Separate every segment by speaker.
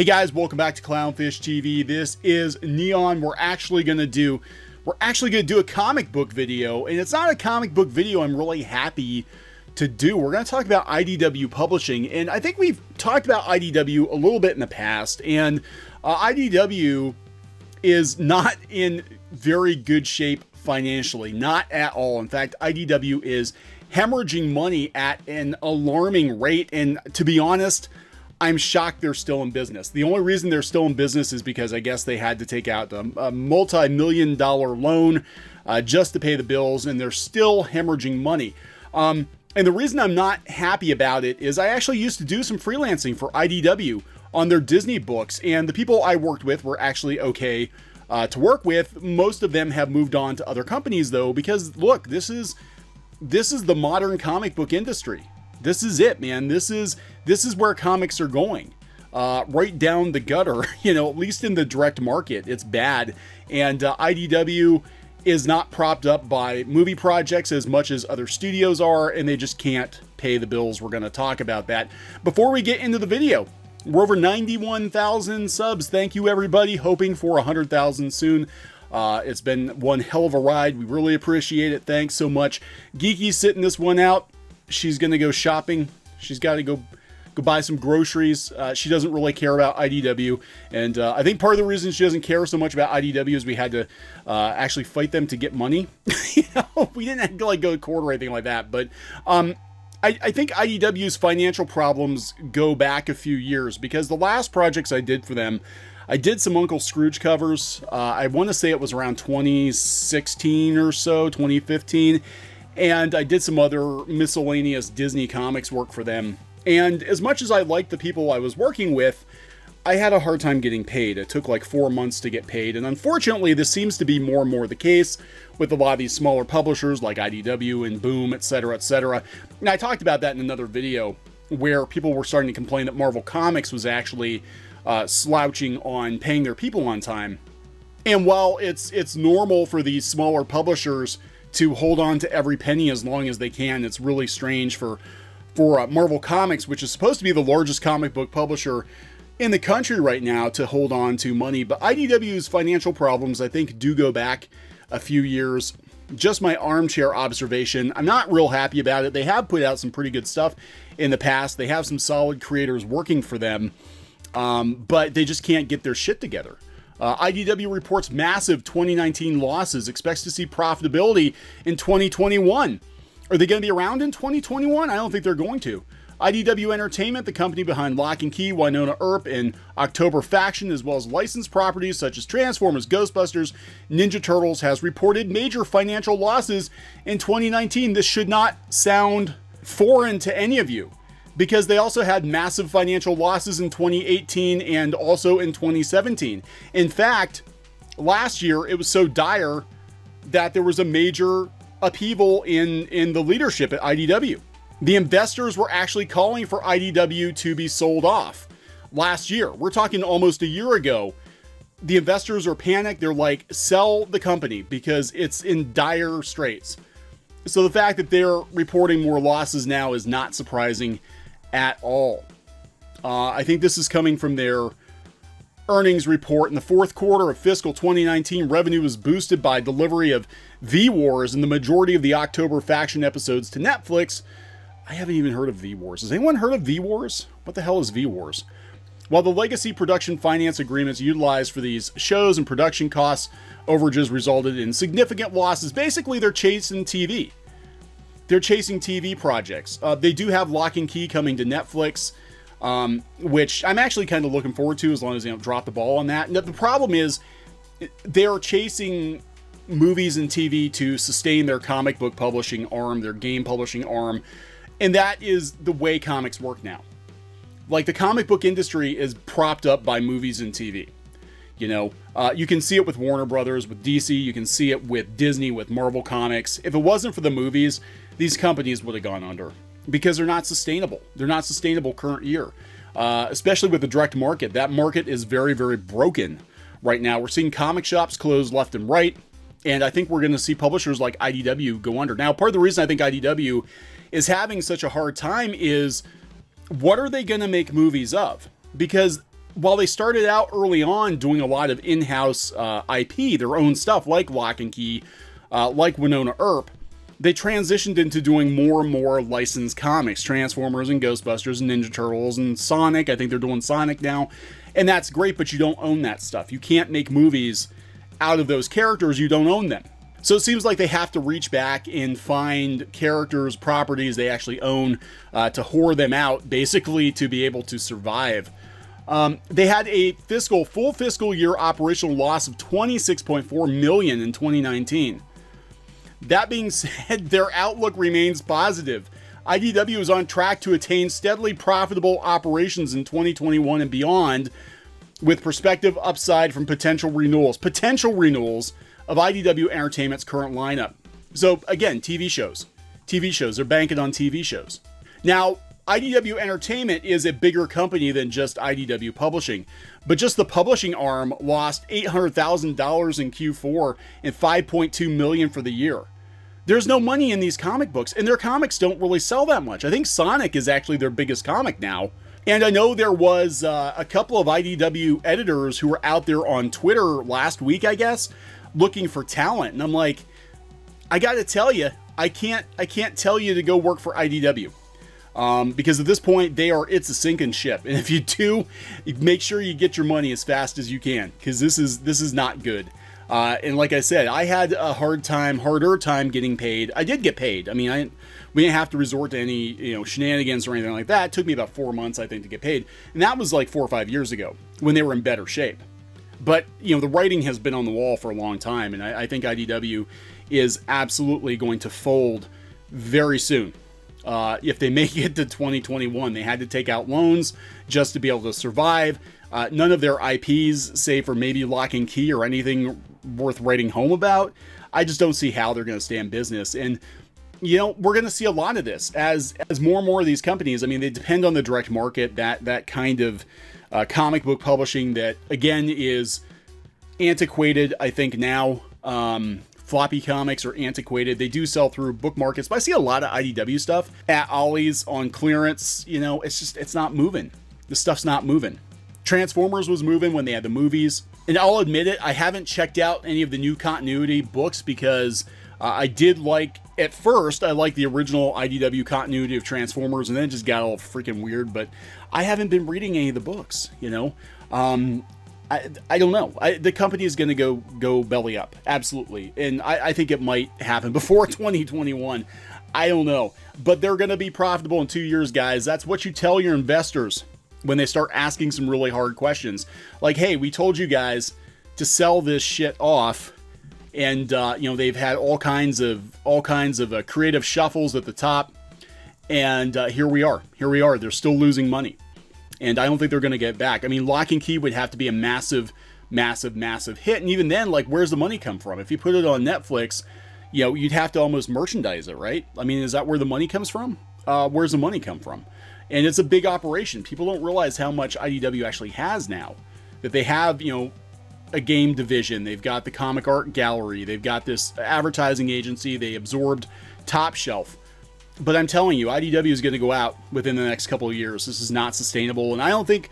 Speaker 1: Hey guys, welcome back to CLOWNFISH TV. This is Kneon. We're actually gonna do a comic book video, and it's not a comic book video I'm really happy to do. We're gonna talk about IDW Publishing, and I think we've talked about IDW a little bit in the past, and IDW is not in very good shape financially, not at all. In fact, IDW is hemorrhaging money at an alarming rate, and to be honest, I'm shocked they're still in business. The only reason they're still in business is because I guess they had to take out a multi-million-dollar loan just to pay the bills, and they're still hemorrhaging money. And the reason I'm not happy about it is I actually used to do some freelancing for IDW on their Disney books, and the people I worked with were actually okay to work with. Most of them have moved on to other companies, though, because look, this is the modern comic book industry. This is it, man. This is where comics are going, right down the gutter. You know, at least in the direct market, it's bad. And IDW is not propped up by movie projects as much as other studios are, and they just can't pay the bills. We're going to talk about that. Before we get into the video, we're over 91,000 subs. Thank you, everybody. Hoping for 100,000 soon. It's been one hell of a ride. We really appreciate it. Thanks so much. Geeky's sitting this one out. She's going to go shopping. She's got to go buy some groceries. She doesn't really care about IDW. And I think part of the reason she doesn't care so much about IDW is we had to actually fight them to get money. You know, we didn't have to like go to court or anything like that. But I think IDW's financial problems go back a few years, because the last projects I did for them, I did some Uncle Scrooge covers. I want to say it was around 2016 or so, 2015. And I did some other miscellaneous Disney comics work for them. And as much as I liked the people I was working with, I had a hard time getting paid. It took like 4 months to get paid. And unfortunately, this seems to be more and more the case with a lot of these smaller publishers like IDW and Boom, etc., etc. And I talked about that in another video where people were starting to complain that Marvel Comics was actually slouching on paying their people on time. And while it's normal for these smaller publishers to hold on to every penny as long as they can, it's really strange for Marvel Comics, which is supposed to be the largest comic book publisher in the country right now, to hold on to money. But IDW's financial problems, I think, do go back a few years. Just my armchair observation. I'm not real happy about it. They have put out some pretty good stuff in the past. They have some solid creators working for them, but they just can't get their shit together. IDW reports massive 2019 losses, expects to see profitability in 2021. Are they going to be around in 2021? I don't think they're going to. IDW Entertainment, the company behind Lock and Key, Winona Earp, and October Faction, as well as licensed properties such as Transformers, Ghostbusters, Ninja Turtles, has reported major financial losses in 2019. This should not sound foreign to any of you, because they also had massive financial losses in 2018 and also in 2017. In fact, last year it was so dire that there was a major upheaval in the leadership at IDW. The investors were actually calling for IDW to be sold off last year. We're talking almost a year ago. The investors are panicked. They're like, sell the company because it's in dire straits. So the fact that they're reporting more losses now is not surprising at all. I think this is coming from their earnings report. In the fourth quarter of fiscal 2019, revenue was boosted by delivery of V-Wars and the majority of the October Faction episodes to Netflix. I haven't even heard of V-Wars. Has anyone heard of V-Wars? What the hell is V-Wars? While the legacy production finance agreements utilized for these shows and production costs overages resulted in significant losses, basically they're chasing TV. They're chasing TV projects. They do have Lock and Key coming to Netflix, which I'm actually kind of looking forward to, as long as they don't drop the ball on that. And the problem is they're chasing movies and TV to sustain their comic book publishing arm, their game publishing arm. And that is the way comics work now. Like, the comic book industry is propped up by movies and TV. You know, you can see it with Warner Brothers, with DC. You can see it with Disney, with Marvel Comics. If it wasn't for the movies, these companies would have gone under, because they're not sustainable. They're not sustainable current year, especially with the direct market. That market is very, very broken right now. We're seeing comic shops close left and right, and I think we're going to see publishers like IDW go under. Now, part of the reason I think IDW is having such a hard time is, what are they going to make movies of? Because while they started out early on doing a lot of in-house IP, their own stuff like Lock and Key, like Winona Earp, they transitioned into doing more and more licensed comics, Transformers and Ghostbusters and Ninja Turtles and Sonic. I think they're doing Sonic now, and that's great, but you don't own that stuff. You can't make movies out of those characters. You don't own them. So it seems like they have to reach back and find characters, properties they actually own to whore them out, basically, to be able to survive. They had a full fiscal year operational loss of $26.4 million in 2019. That being said, their outlook remains positive. IDW is on track to attain steadily profitable operations in 2021 and beyond, with prospective upside from potential renewals of IDW Entertainment's current lineup. So again, TV shows. They're banking on TV shows. Now, IDW Entertainment is a bigger company than just IDW Publishing, but just the publishing arm lost $800,000 in Q4 and $5.2 million for the year. There's no money in these comic books, and their comics don't really sell that much. I think Sonic is actually their biggest comic now. And I know there was a couple of IDW editors who were out there on Twitter last week, I guess, looking for talent. And I'm like, I got to tell you, I can't tell you to go work for IDW. Because at this point, it's a sinking ship. And if you do, make sure you get your money as fast as you can, because this is not good. And like I said, I had a harder time getting paid. I did get paid. I mean, we didn't have to resort to any, shenanigans or anything like that. It took me about 4 months, I think, to get paid. And that was like 4 or 5 years ago when they were in better shape. But, the writing has been on the wall for a long time. And I think IDW is absolutely going to fold very soon. If they make it to 2021, they had to take out loans just to be able to survive. None of their IPs, save for maybe Lock and Key or anything worth writing home about, I just don't see how they're going to stay in business. And, we're going to see a lot of this as more and more of these companies, I mean, they depend on the direct market, that kind of comic book publishing that, again, is antiquated, I think, now. Floppy comics are antiquated. They do sell through book markets, but I see a lot of IDW stuff at Ollie's on clearance. It's not moving. The stuff's not moving. Transformers was moving when they had the movies. And I'll admit it, I haven't checked out any of the new continuity books because I did at first, I liked the original IDW continuity of Transformers, and then it just got all freaking weird, but I haven't been reading any of the books, I don't know. The company is going to go belly up. Absolutely. And I think it might happen before 2021. I don't know. But they're going to be profitable in 2 years, guys. That's what you tell your investors when they start asking some really hard questions. Like, hey, we told you guys to sell this shit off. And, they've had all kinds of creative shuffles at the top. And here we are. They're still losing money. And I don't think they're going to get back. I mean, Lock and Key would have to be a massive, massive, massive hit. And even then, where's the money come from? If you put it on Netflix, you'd have to almost merchandise it, right? I mean, is that where the money comes from? Where's the money come from? And it's a big operation. People don't realize how much IDW actually has now. That they have, a game division. They've got the comic art gallery. They've got this advertising agency. They absorbed Top Shelf. But I'm telling you, IDW is going to go out within the next couple of years. This is not sustainable, and I don't think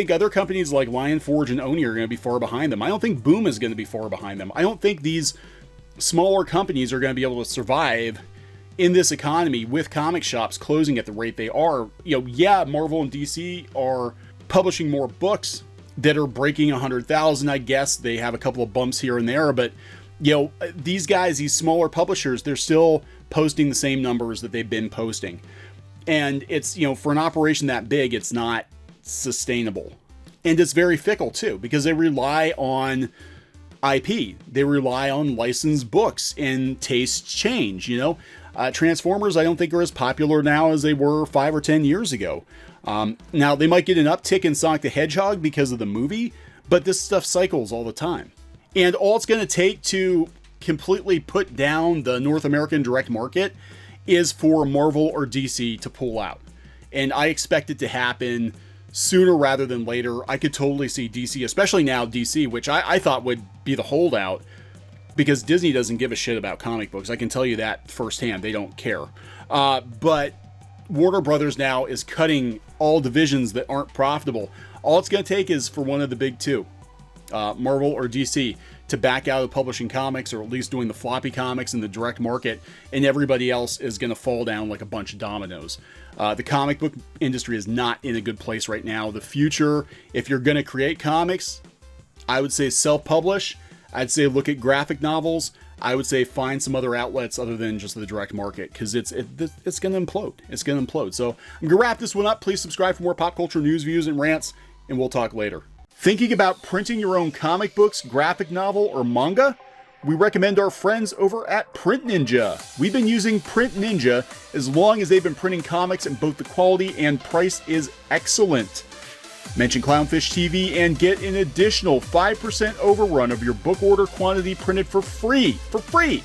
Speaker 1: other companies like Lion Forge and Oni are going to be far behind them. I don't think Boom is going to be far behind them. I don't think these smaller companies are going to be able to survive in this economy with comic shops closing at the rate they are. Marvel and DC are publishing more books that are breaking 100,000. I guess they have a couple of bumps here and there, but these guys, these smaller publishers, they're still posting the same numbers that they've been posting. And it's, for an operation that big, it's not sustainable. And it's very fickle too, because they rely on IP. They rely on licensed books, and tastes change, Transformers, I don't think, are as popular now as they were 5 or 10 years ago. Now, they might get an uptick in Sonic the Hedgehog because of the movie, but this stuff cycles all the time. And all it's going to take to completely put down the North American direct market is for Marvel or DC to pull out. And I expect it to happen sooner rather than later. I could totally see DC, especially now DC, which I thought would be the holdout, because Disney doesn't give a shit about comic books. I can tell you that firsthand. They don't care. But Warner Brothers now is cutting all divisions that aren't profitable. All it's going to take is for one of the big two, Marvel or DC, to back out of publishing comics, or at least doing the floppy comics in the direct market, and everybody else is going to fall down like a bunch of dominoes. The comic book industry is not in a good place right now. The future, if you're going to create comics, I would say self-publish. I'd say look at graphic novels. I would say find some other outlets other than just the direct market, because it's going to implode. It's going to implode. So I'm going to wrap this one up. Please subscribe for more pop culture news, views, and rants, and we'll talk later. Thinking about printing your own comic books, graphic novel, or manga? We recommend our friends over at PrintNinja. We've been using PrintNinja as long as they've been printing comics, and both the quality and price is excellent. Mention Clownfish TV and get an additional 5% overrun of your book order quantity printed for free. For free!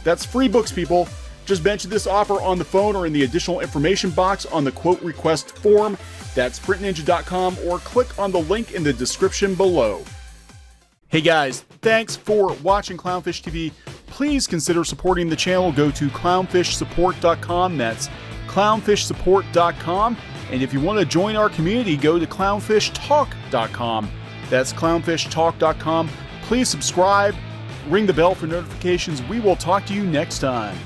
Speaker 1: That's free books, people. Just mention this offer on the phone or in the additional information box on the quote request form. That's printninja.com, or click on the link in the description below. Hey guys, thanks for watching Clownfish TV. Please consider supporting the channel. Go to clownfishsupport.com. That's clownfishsupport.com. And if you want to join our community, go to clownfishtalk.com. That's clownfishtalk.com. Please subscribe, ring the bell for notifications. We will talk to you next time.